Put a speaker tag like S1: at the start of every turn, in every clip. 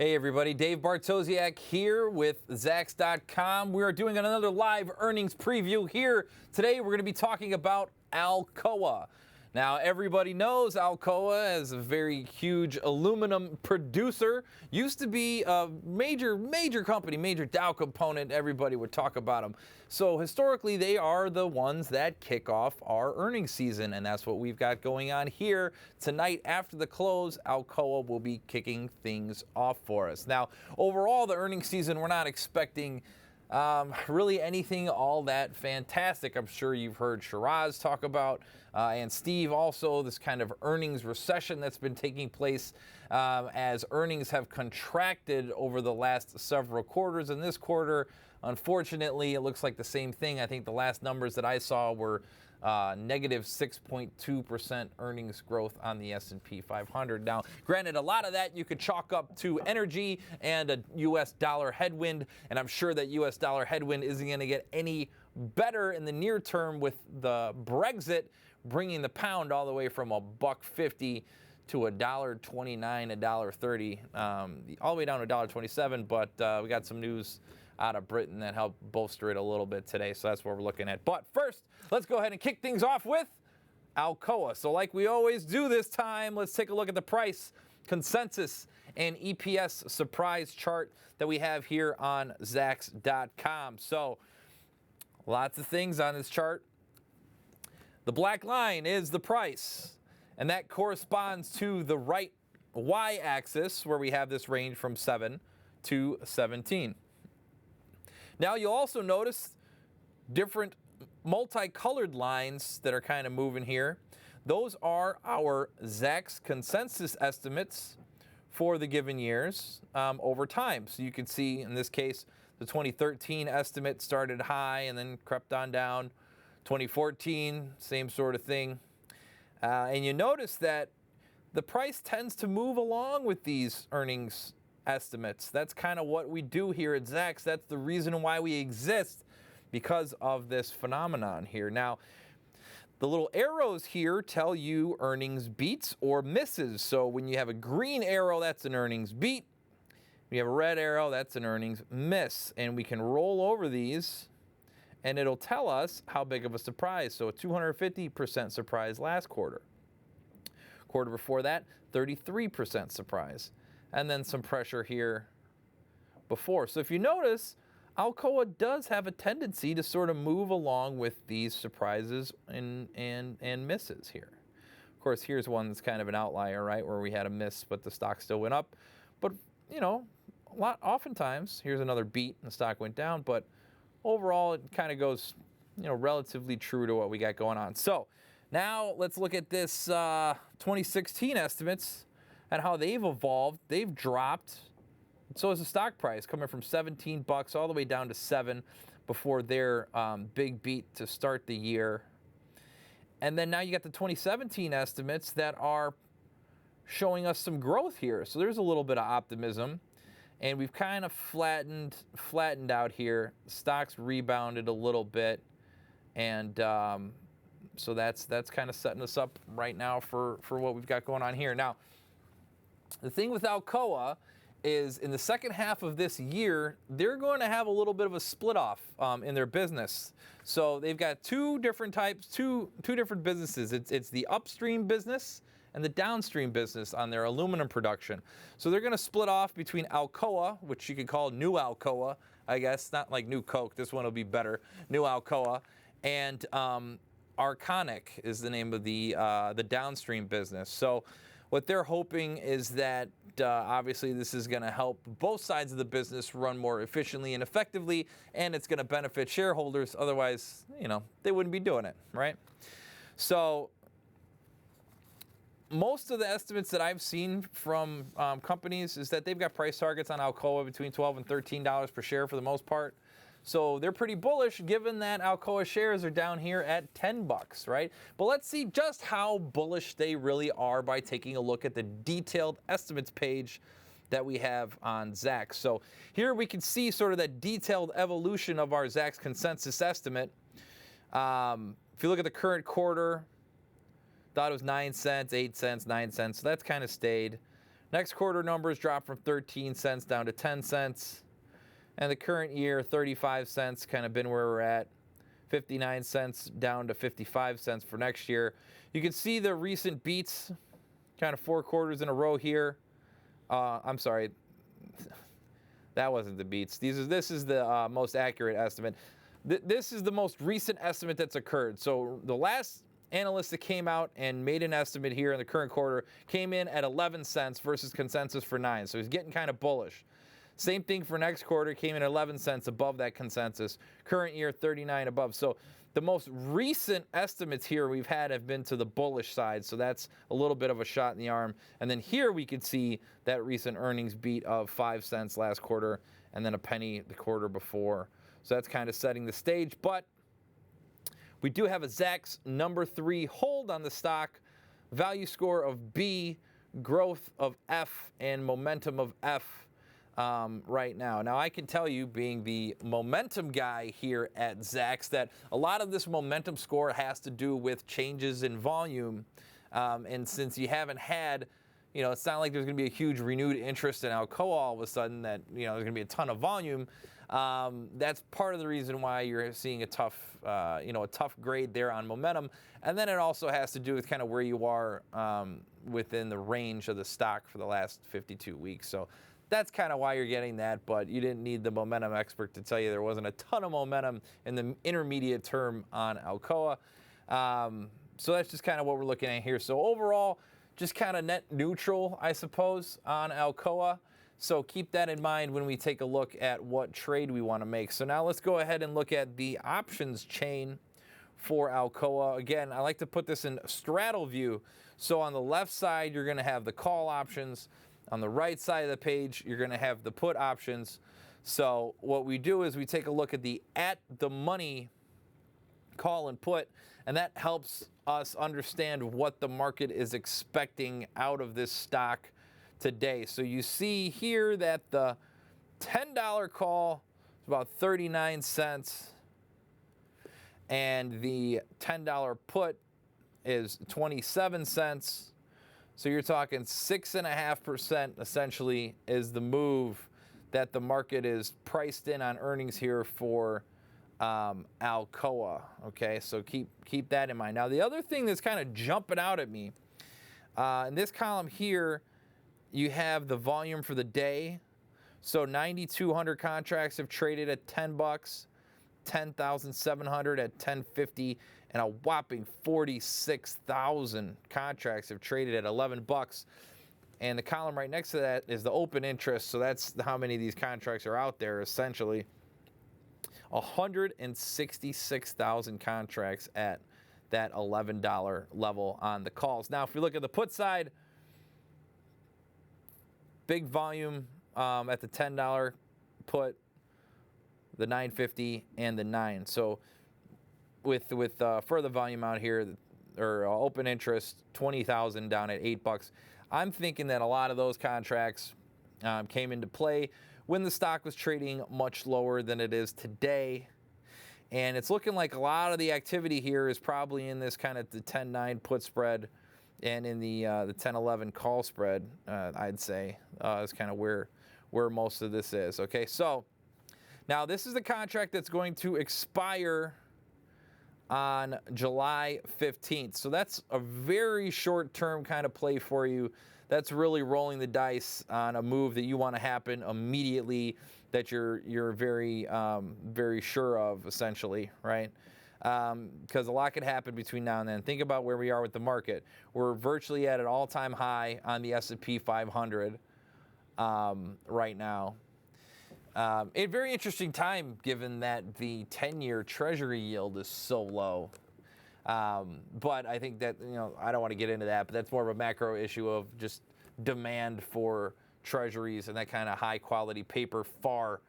S1: Hey everybody, Dave Bartosiak here with Zax.com. We are doing another live earnings preview here. Today we're going to be talking about Alcoa. Now everybody knows Alcoa is a very huge aluminum producer. Used to be a major company, major Dow component. Everybody would talk about them. So historically they are the ones that kick off our earnings season, and that's what we've got going on here. Tonight after the close, Alcoa will be kicking things off for us. Now overall the earnings season, we're not expecting really anything all that fantastic. I'm sure you've heard Shiraz talk about, and Steve also, this kind of earnings recession that's been taking place as earnings have contracted over the last several quarters. In this quarter, unfortunately, it looks like the same thing. I think the last numbers that I saw were negative 6.2% earnings growth on the S&P 500. Now, granted, a lot of that you could chalk up to energy and a U.S. dollar headwind, and I'm sure that U.S. dollar headwind isn't going to get any better in the near term with the Brexit bringing the pound all the way from $1.50 to $1.29, $1.30, all the way down to $1.27. But we got some news out of Britain that helped bolster it a little bit today, so that's what we're looking at. But first, let's go ahead and kick things off with Alcoa. So like we always do this time, let's take a look at the price, consensus, and EPS surprise chart that we have here on Zax.com. So lots of things on this chart. The black line is the price, and that corresponds to the right y-axis where we have this range from 7 to 17. Now you'll also notice different multicolored lines that are kind of moving here. Those are our Zax consensus estimates for the given years over time. So you can see in this case the 2013 estimate started high and then crept on down. 2014, same sort of thing. And you notice that the price tends to move along with these earnings estimates. That's kind of what we do here at Zax. That's the reason why we exist, because of this phenomenon here. Now, the little arrows here tell you earnings beats or misses. So when you have a green arrow, that's an earnings beat. When you have a red arrow, that's an earnings miss. And we can roll over these and it'll tell us how big of a surprise. So a 250% surprise last quarter. Quarter before that, 33% surprise. And then some pressure here before. So if you notice, Alcoa does have a tendency to sort of move along with these surprises and misses here. Of course, here's one that's kind of an outlier, right, where we had a miss, but the stock still went up. But, you know, oftentimes, here's another beat, and the stock went down, but overall, it kind of goes, you know, relatively true to what we got going on. So now let's look at this 2016 estimates and how they've evolved. They've dropped. So has the stock price, coming from 17 bucks all the way down to 7 before their big beat to start the year. And then now you got the 2017 estimates that are showing us some growth here. So there's a little bit of optimism. And we've kind of flattened out here. Stocks rebounded a little bit. And so that's kind of setting us up right now for what we've got going on here. Now, the thing with Alcoa is in the second half of this year, they're going to have a little bit of a split off in their business. So they've got two different types, two different businesses. It's the upstream business and the downstream business on their aluminum production. So they're going to split off between Alcoa, which you could call New Alcoa, I guess, not like New Coke. This one will be better. New Alcoa, and Arconic is the name of the downstream business. So what they're hoping is that obviously this is going to help both sides of the business run more efficiently and effectively, and it's going to benefit shareholders. Otherwise, you know, they wouldn't be doing it, right? So most of the estimates that I've seen from companies is that they've got price targets on Alcoa between $12 and $13 per share for the most part. So they're pretty bullish, given that Alcoa shares are down here at 10 bucks, right? But let's see just how bullish they really are by taking a look at the detailed estimates page that we have on Zax. So here we can see sort of that detailed evolution of our Zax consensus estimate. If you look at the current quarter, thought it was 9 cents, 8 cents, 9 cents. So that's kind of stayed. Next quarter numbers dropped from 13 cents down to 10 cents. And the current year, 35 cents, kind of been where we're at. 59 cents down to 55 cents for next year. You can see the recent beats, kind of 4 quarters in a row here. I'm sorry, that wasn't the beats. This is the most accurate estimate. This is the most recent estimate that's occurred. So the last analyst that came out and made an estimate here in the current quarter came in at 11 cents versus consensus for 9. So he's getting kind of bullish. Same thing for next quarter, came in at 11 cents above that consensus. Current year, 39 above. So the most recent estimates here we've had have been to the bullish side. So that's a little bit of a shot in the arm. And then here we can see that recent earnings beat of 5 cents last quarter and then a penny the quarter before. So that's kind of setting the stage. But we do have a Zacks number 3 hold on the stock, value score of B, growth of F, and momentum of F. Right now. Now, I can tell you, being the momentum guy here at Zacks, that a lot of this momentum score has to do with changes in volume. And since you haven't had, it's not like there's going to be a huge renewed interest in Alcoa all of a sudden that, there's going to be a ton of volume. That's part of the reason why you're seeing a tough grade there on momentum. And then it also has to do with kind of where you are within the range of the stock for the last 52 weeks. So that's kind of why you're getting that, but you didn't need the momentum expert to tell you there wasn't a ton of momentum in the intermediate term on Alcoa. So that's just kind of what we're looking at here. So overall, just kind of net neutral, I suppose, on Alcoa. So keep that in mind when we take a look at what trade we want to make. So now let's go ahead and look at the options chain for Alcoa. Again, I like to put this in straddle view. So on the left side, you're going to have the call options. On the right side of the page, you're going to have the put options. So what we do is we take a look at the at-the-money call and put, and that helps us understand what the market is expecting out of this stock today. So you see here that the $10 call is about 39 cents, and the $10 put is 27 cents. So you're talking 6.5% essentially is the move that the market is priced in on earnings here for Alcoa. Okay, so keep that in mind. Now the other thing that's kind of jumping out at me in this column here, you have the volume for the day. So 9,200 contracts have traded at $10, 10,700 at $10.50. And a whopping 46,000 contracts have traded at $11. And the column right next to that is the open interest. So that's how many of these contracts are out there, essentially. 166,000 contracts at that $11 level on the calls. Now, if we look at the put side, big volume at the $10 put, the $9.50, and the 9. So with further volume out here, or open interest, 20,000 down at $8. I'm thinking that a lot of those contracts came into play when the stock was trading much lower than it is today. And it's looking like a lot of the activity here is probably in this kind of the 10-9 put spread and in the 10-11 call spread, I'd say, is kind of where most of this is. Okay, so now this is the contract that's going to expire on July 15th. So that's a very short-term kind of play for you. That's really rolling the dice on a move that you want to happen immediately, that you're very sure of, essentially, right? Because a lot could happen between now and then. Think about where we are with the market. We're virtually at an all-time high on the S&P 500 right now. A very interesting time, given that the 10-year Treasury yield is so low. But I think that, I don't want to get into that, but that's more of a macro issue of just demand for Treasuries and that kind of high-quality paper far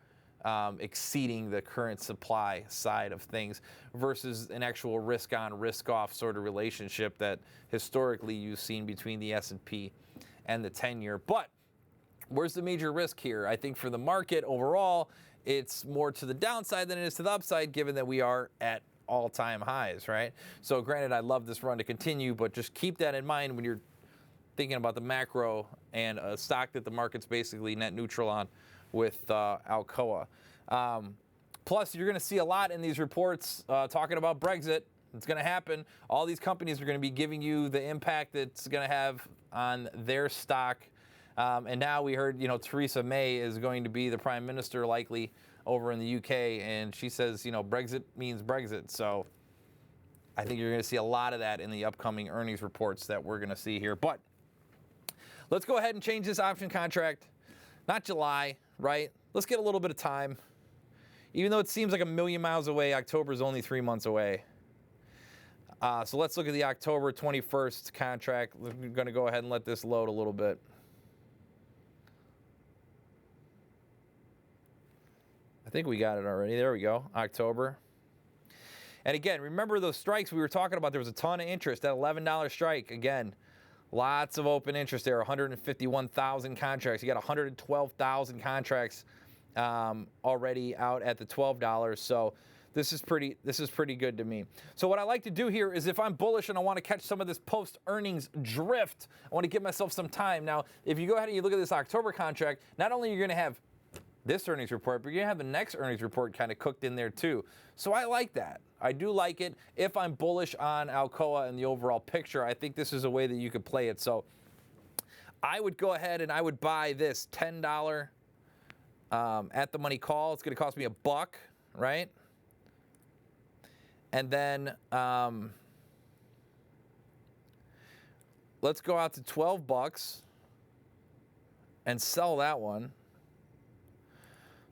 S1: exceeding the current supply side of things versus an actual risk-on, risk-off sort of relationship that historically you've seen between the S&P and the 10-year. But where's the major risk here? I think for the market overall, it's more to the downside than it is to the upside, given that we are at all-time highs, right? So granted, I'd love this run to continue, but just keep that in mind when you're thinking about the macro and a stock that the market's basically net neutral on with Alcoa. Plus, you're going to see a lot in these reports talking about Brexit. It's going to happen. All these companies are going to be giving you the impact it's going to have on their stock. And now we heard, Theresa May is going to be the prime minister likely over in the UK, and she says, Brexit means Brexit. So I think you're going to see a lot of that in the upcoming earnings reports that we're going to see here. But let's go ahead and change this option contract. Not July, right? Let's get a little bit of time. Even though it seems like a million miles away, October is only 3 months away. So let's look at the October 21st contract. We're going to go ahead and let this load a little bit. I think we got it already. There we go, October. And again, remember those strikes we were talking about? There was a ton of interest. That $11 strike, again, lots of open interest there, 151,000 contracts. You got 112,000 contracts already out at the $12. So this is pretty good to me. So what I like to do here is if I'm bullish and I want to catch some of this post-earnings drift, I want to give myself some time. Now, if you go ahead and you look at this October contract, not only are you going to have this earnings report, but you're going to have the next earnings report kind of cooked in there too. So I like that. I do like it. If I'm bullish on Alcoa and the overall picture, I think this is a way that you could play it. So I would go ahead and I would buy this $10 at the money call. It's going to cost me $1, right? And then let's go out to $12 and sell that one.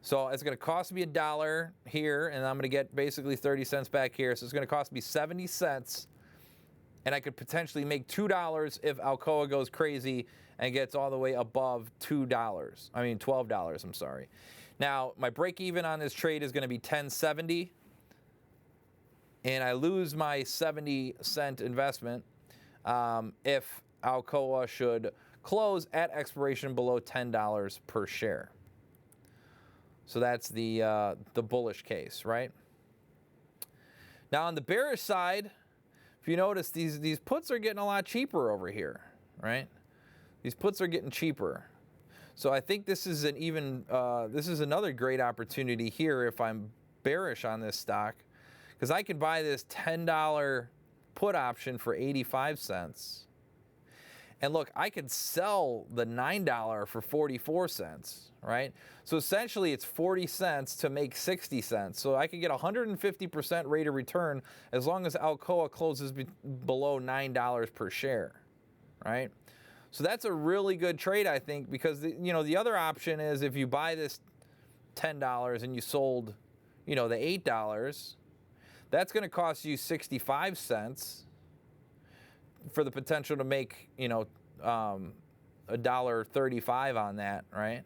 S1: So it's going to cost me $1 here, and I'm going to get basically 30 cents back here. So it's going to cost me 70 cents, and I could potentially make $2 if Alcoa goes crazy and gets all the way above $12, I'm sorry. Now, my break even on this trade is going to be $10.70, and I lose my 70-cent investment if Alcoa should close at expiration below $10 per share. So that's the bullish case, right? Now on the bearish side, if you notice, these puts are getting a lot cheaper over here, right? These puts are getting cheaper. So I think this is this is another great opportunity here if I'm bearish on this stock, because I can buy this $10 put option for 85 cents. And look, I could sell the $9 for 44 cents, right? So essentially it's 40 cents to make 60 cents. So I could get 150% rate of return as long as Alcoa closes below $9 per share, right? So that's a really good trade, I think, because the other option is if you buy this $10 and you sold, the $8, that's going to cost you 65 cents. For the potential to make, $1.35 on that, right?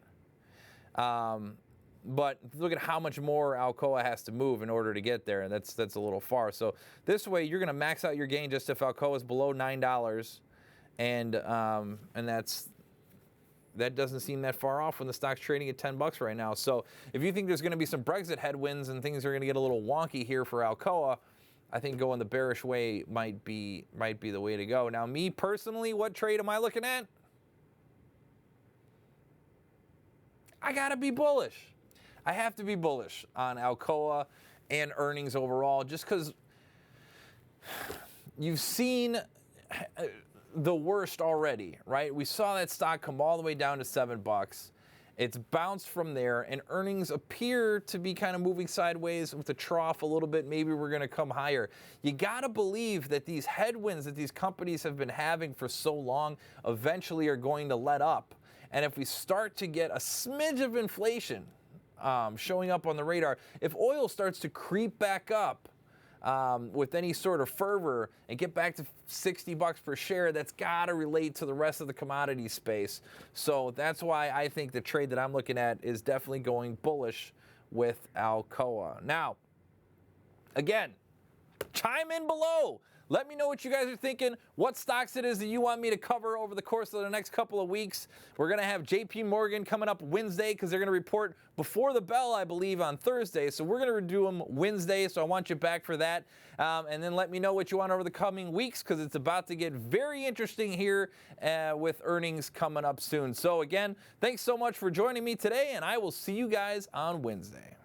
S1: But look at how much more Alcoa has to move in order to get there, and that's a little far. So this way, you're going to max out your gain just if Alcoa is below $9, and that doesn't seem that far off when the stock's trading at $10 right now. So if you think there's going to be some Brexit headwinds and things are going to get a little wonky here for Alcoa, I think going the bearish way might be the way to go. Now, me personally, what trade am I looking at? I got to be bullish. I have to be bullish on Alcoa and earnings overall, just because you've seen the worst already, right? We saw that stock come all the way down to $7. It's bounced from there, and earnings appear to be kind of moving sideways with the trough a little bit. Maybe we're going to come higher. You got to believe that these headwinds that these companies have been having for so long eventually are going to let up. And if we start to get a smidge of inflation showing up on the radar, if oil starts to creep back up with any sort of fervor and get back to $60 per share, that's got to relate to the rest of the commodity space. So that's why I think the trade that I'm looking at is definitely going bullish with Alcoa. Now, again, chime in below. Let me know what you guys are thinking, what stocks it is that you want me to cover over the course of the next couple of weeks. We're going to have JP Morgan coming up Wednesday because they're going to report before the bell, I believe, on Thursday. So we're going to do them Wednesday, so I want you back for that. And then let me know what you want over the coming weeks because it's about to get very interesting here with earnings coming up soon. So again, thanks so much for joining me today, and I will see you guys on Wednesday.